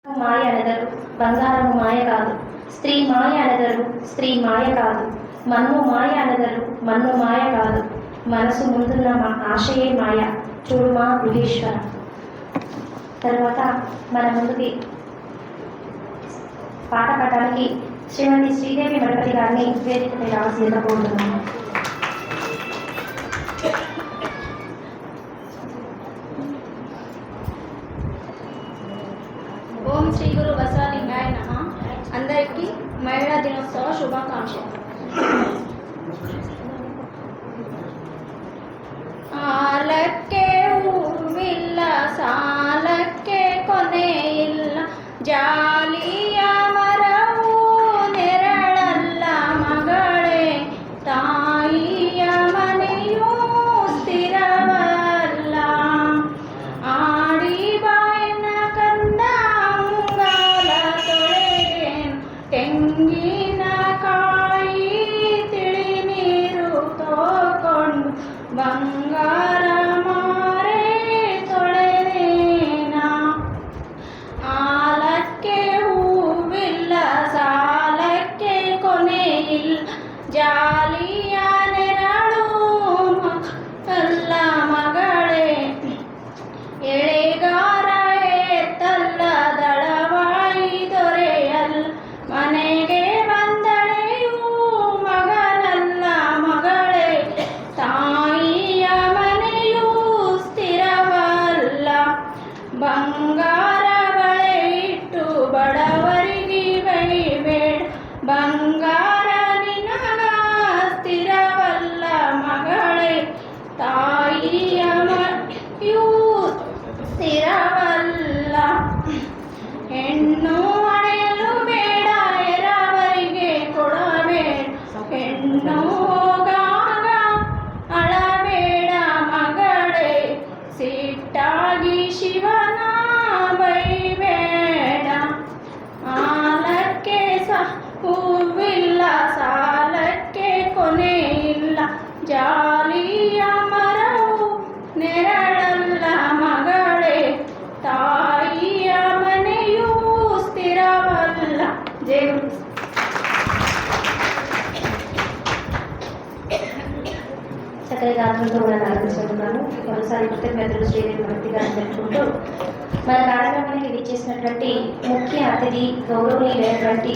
మాయ అనెదరు బంగారము మాయ కాదు, స్త్రీ మాయ అనెదరు స్త్రీ మాయ కాదు, మన్ను మాయ అనెదరు మన్ను మాయ కాదు, మనసు ముందున్న ఆశయే మాయ చూడుమా గుహేశ్వర. తరువాత మన ముందుకి పాట పాడడానికి శ్రీమతి శ్రీదేవి మణపతి గారిని వేదికపై రావాల్సిందిగా కోరుతున్నాము. ఓం శ్రీ గురు బసవలింగాయ నమః. అందరికీ మహిళా దినోత్సవ శుభాకాంక్షలు. ಆಲಕ್ಕೆ ಹೂವಿಲ್ಲ ಸಾಲಕ್ಕೆ ಕೊನೆ ಇಲ್ಲ, ಜಾಲಿಯ ಮರವು ನೆರಳಲ್ಲ ಮಗಳೇ, ತಾಯಿಯ ಮನೆಯೂ ಸ್ಥಿರವಲ್ಲ. ಆಡಿ ಬಾಯಿನ ಕಂದ ಮುಂಗಾಲ ತೊಳೆದೇನು, ತೆಂಗಿನ ಕಾಯಿ ತಿಳಿ ನೀರು ತೋಕೊಂಡು ಬಂಗಾರ ಮಾರೆ ತೊಳೆದೇನ. ಆಲಕ್ಕೆ ಹೂವಿಲ್ಲ ಸಾಲಕ್ಕೆ ಕೊನೆ ಇಲ್ಲ, ಜಾಲಿಯ ನೆರಳು ಅಲ್ಲ ಮಗಳೇ, ಎಳೆಗಾರ ಏತಲ್ಲ ದಳವಾಯಿ ದೊರೆಯಲ್ಲ, ಮನೆಗೆ ಬಂದಳೆಯೂ ಮಗನಲ್ಲ ಮಗಳೇ, ತಾಯಿಯ ಮನೆಯೂ ಸ್ಥಿರವಲ್ಲ. ಬಂಗಾರಗಳೇ ಇಟ್ಟು ಬಡವರಿಗೆ ಬೈಬೇಡ, ಬಂಗಾರ ನಿನಗ ಸ್ಥಿರವಲ್ಲ ಮಗಳೇ, ತಾಯಿಯ ಮನೆಯೂ ಸ್ಥಿರವಲ್ಲ. ಹೆಣ್ಣು ಅಳೆಯಲು ಬೇಡ ಎರವರಿಗೆ ಕೊಡಬೇಡ, ಹೆಣ್ಣು ಹೋಗಾಗ ಅಳಬೇಡ ಮಗಳೇ, ಸಿಟ್ಟಾಗಿ ಶಿವನ ಬೈಬೇಡ. ಆಲಕ್ಕೆ ಹೂವಿಲ್ಲ ಸಾಲಕ್ಕೆ ಕೊನೆ ಇಲ್ಲ, ಜಾಲಿಯ ಮರವು ನೆರಳಲ್ಲ ಮಗಳೇ, ತಾಯಿಯ ಮನೆಯೂ ಸ್ಥಿರವಲ್ಲ. ಜೈ ಗುರು. చక్కగా గాత్రంతో కూడా ఆరంభిస్తున్నాము. మరోసారి కృతజ్ఞతలు శ్రీదేవి మణపతి గారిని తెలుపుకుంటూ మన కార్యక్రమానికి విచ్చేసినటువంటి ముఖ్య అతిథి గౌరవనీయులైనటువంటి